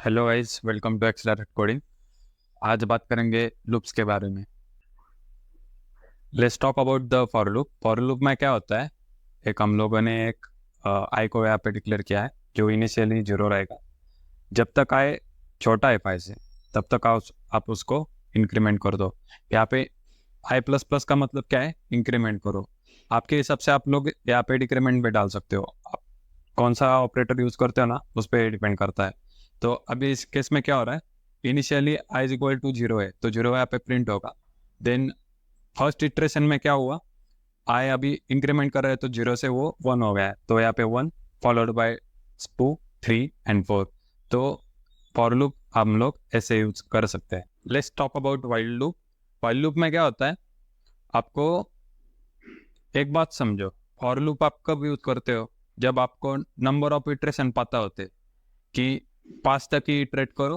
Hello guys, welcome to accelerate coding. आज बात करेंगे लूप्स के बारे में। Let's talk about the for loop. For loop में क्या होता है, एक हम लोगों ने एक आई को यहाँ पे डिक्लेयर किया है जो इनिशियली जीरो रहेगा। जब तक आई छोटा है 5 से, तब तक आप उसको इंक्रीमेंट कर दो। यहाँ पे आई प्लस प्लस का मतलब क्या है, इंक्रीमेंट करो। आपके हिसाब से आप लोग यहाँ पे डिक्रीमेंट में डाल सकते हो। आप कौन सा ऑपरेटर यूज करते हो ना, उस पर डिपेंड करता है। तो अभी इस केस में क्या हो रहा है, initially I is equal to zero है तो जीरो यहाँ पे प्रिंट होगा। देन फर्स्ट इटरेशन में क्या हुआ, आई अभी इंक्रीमेंट कर रहे हैं तो जीरो से वो 1 हो गया है, तो यहाँ पे 1 फॉलोड बाय 2, 3 एंड 4। तो फॉर लूप हम लोग ऐसे यूज कर सकते हैं। Let's talk about while loop. While loop में क्या होता है, आपको एक बात समझो। फॉर लूप आप कब यूज करते हो, जब आपको नंबर ऑफ इटरेशन पता होते कि 5 तक ही इटरेट करो।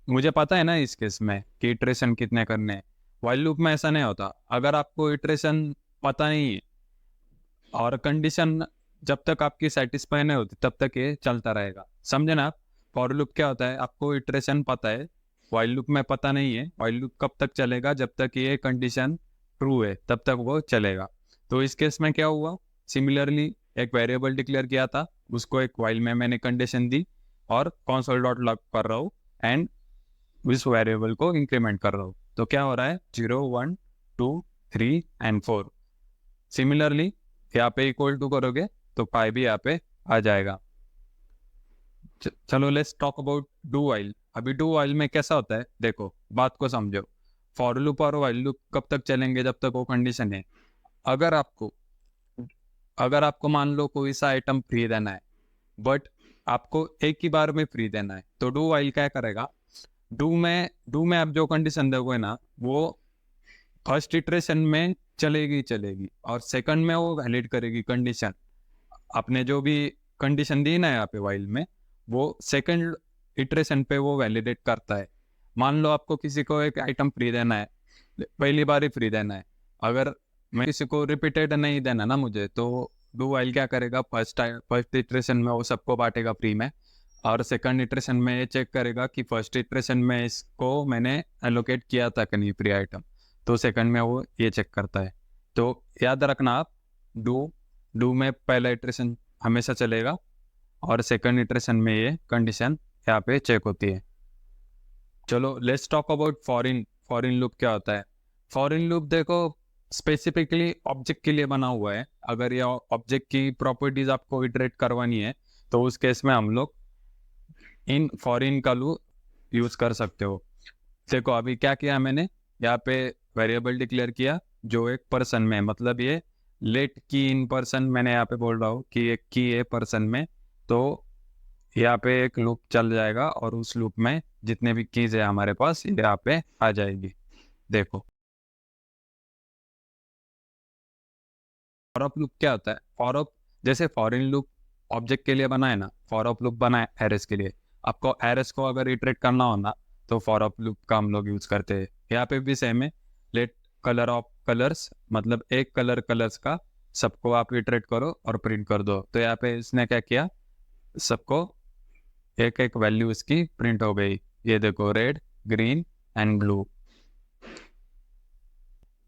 मुझे पता है ना इस केस में कि इटरेशन कितने करने हैं। वाइल लूप में ऐसा नहीं होता। अगर आपको इटरेशन पता नहीं है और कंडीशन जब तक आपकी सेटिस्फाई नहीं होती तब तक ये चलता रहेगा। समझे ना आप। फॉर लूप क्या होता है, आपको इटरेशन पता है, वाइल लूप में पता नहीं है। वाइल लूप कब तक चलेगा, जब तक ये कंडीशन ट्रू है तब तक वो चलेगा। तो इस केस में क्या हुआ, सिमिलरली एक वेरिएबल डिक्लेयर किया था, उसको एक वाइल में मैंने कंडीशन दी और कंसोल डॉट लॉग कर रहा हूँ एंड उस वेरिएबल को इंक्रीमेंट कर रहा हूँ। तो क्या हो रहा है, 0, 1, 2, 3 एंड 4। सिमिलरली यहाँ पे इक्वल टू करोगे तो पाई भी यहाँ पे आ जाएगा। चलो let's talk about do while. अभी डू वाइल में कैसा होता है, देखो बात को समझो। फॉर लूप और वाइल लूप कब तक चलेंगे, जब तक वो कंडीशन है। अगर आपको अगर आपको मान लो कोई सा आइटम फ्री देना है, बट आपको एक ही बार में फ्री देना है, तो डू वाइल क्या करेगा, डू में आप जो कंडीशन दोगे ना, वो फर्स्ट इटरेशन में चलेगी चलेगी और सेकंड में वो वैलिड करेगी कंडीशन। आपने जो भी कंडीशन दी ना यहाँ पे वाइल में, वो सेकंड इटरेशन पे वो वैलिडेट करता है। मान लो आपको किसी को एक आइटम फ्री देना है, पहली बार ही फ्री देना है। अगर मैं किसी को रिपीटेड नहीं देना ना मुझे, तो डू वाइल क्या करेगा, फर्स्ट इटरेशन में वो सबको बांटेगा फ्री में, और सेकंड इटरेशन में ये चेक करेगा कि फर्स्ट इटरेशन में इसको मैंने एलोकेट किया था कि नहीं फ्री आइटम। तो सेकंड में वो ये चेक करता है। तो याद रखना आप, डू डू में पहला इटरेशन हमेशा चलेगा और सेकंड इटरेशन में ये कंडीशन यहाँ पे चेक होती है। चलो let's talk about foreign. Foreign loop क्या होता है, फॉरिन लूप देखो स्पेसिफिकली ऑब्जेक्ट के लिए बना हुआ है। अगर ये ऑब्जेक्ट की प्रॉपर्टीज आपको इटरेट करवानी है, तो उस केस में हम लोग इन फॉरिन का लूप यूज कर सकते हो। देखो अभी क्या किया मैंने, यहाँ पे वेरिएबल डिक्लेयर किया जो एक पर्सन में है, मतलब ये लेट की इन पर्सन मैंने यहाँ पे बोल रहा हूँ कि एक की है पर्सन में। तो यहाँ पे एक लूप चल जाएगा और उस लूप में जितने भी कीज है हमारे पास ये यहाँ पे आ जाएगी। देखो फॉर ऑफ लूप क्या होता है, फॉर ऑफ जैसे फॉरिन लूप ऑब्जेक्ट के लिए बना है ना, फॉर ऑफ लूप बना है एरेस के लिए। आपको एरेस को अगर इटरेट करना हो ना, तो फॉर ऑफ लूप का हम लोग यूज करते हैं। यहाँ पे भी सेम है, लेट कलर ऑफ कलर्स, मतलब एक कलर कलर्स का सबको आप इटरेट करो और प्रिंट कर दो। तो यहाँ पे इसने क्या किया, सबको एक एक वैल्यू इसकी प्रिंट हो गई। ये देखो रेड, ग्रीन एंड ब्लू।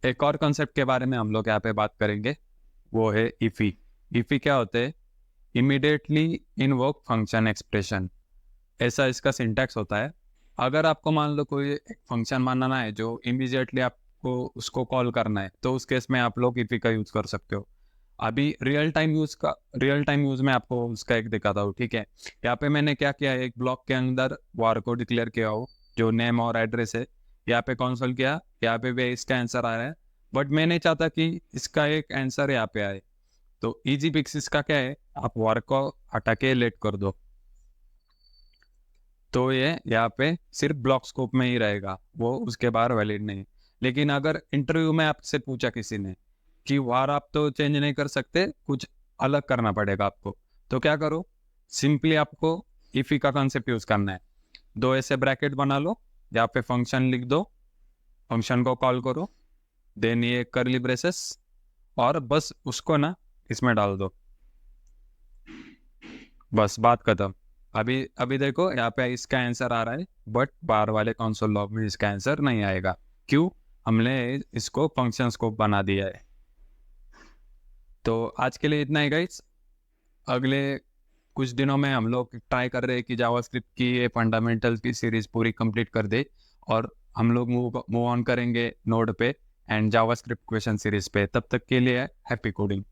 एक और कॉन्सेप्ट के बारे में हम लोग यहाँ पे बात करेंगे, वो है इफी। इफी क्या होते हैं, इमीडिएटली इनवोक फंक्शन एक्सप्रेशन, ऐसा इसका सिंटैक्स होता है। अगर आपको मान लो कोई एक फंक्शन मानना है जो इमीडिएटली आपको उसको कॉल करना है, तो उस केस में आप लोग इफी का यूज कर सकते हो। अभी रियल टाइम यूज में आपको उसका एक दिखाता हूँ, ठीक है। यहाँ पे मैंने क्या किया, एक ब्लॉक के अंदर वार को डिक्लेयर किया हो जो नेम और एड्रेस है। यहाँ पे कॉन्सोल किया, यहाँ पे भी इसका आंसर आ रहा है, बट मैं नहीं चाहता कि इसका एक आंसर यहाँ पे आए। तो इजी फिक्स इसका क्या है, आप वार को हटा के लेट कर दो, तो ये यहाँ पे सिर्फ ब्लॉक स्कोप में ही रहेगा, वो उसके बाहर वैलिड नहीं। लेकिन अगर इंटरव्यू में आपसे पूछा किसी ने कि वार आप तो चेंज नहीं कर सकते, कुछ अलग करना पड़ेगा आपको, तो क्या करो, सिंपली आपको इफी का कॉन्सेप्ट यूज करना है। दो ऐसे ब्रैकेट बना लो, यहाँ पे फंक्शन लिख दो, फंक्शन को कॉल करो, देन ये करली ब्रेसेस, और बस उसको ना इसमें डाल दो, बस बात खत्म। अभी अभी देखो यहाँ पे इसका आंसर आ रहा है, बट बाहर वाले कंसोल लॉग में इसका आंसर नहीं आएगा। क्यों? हमने इसको फंक्शन स्कोप बना दिया है। तो आज के लिए इतना ही गाइस। अगले कुछ दिनों में हम लोग ट्राई कर रहे हैं कि जावास्क्रिप्ट की ये फंडामेंटल की सीरीज पूरी कंप्लीट कर दे, और हम लोग मूव ऑन करेंगे नोड पे एंड जावास्क्रिप्ट क्वेश्चन सीरीज पे। तब तक के लिए हैप्पी कोडिंग।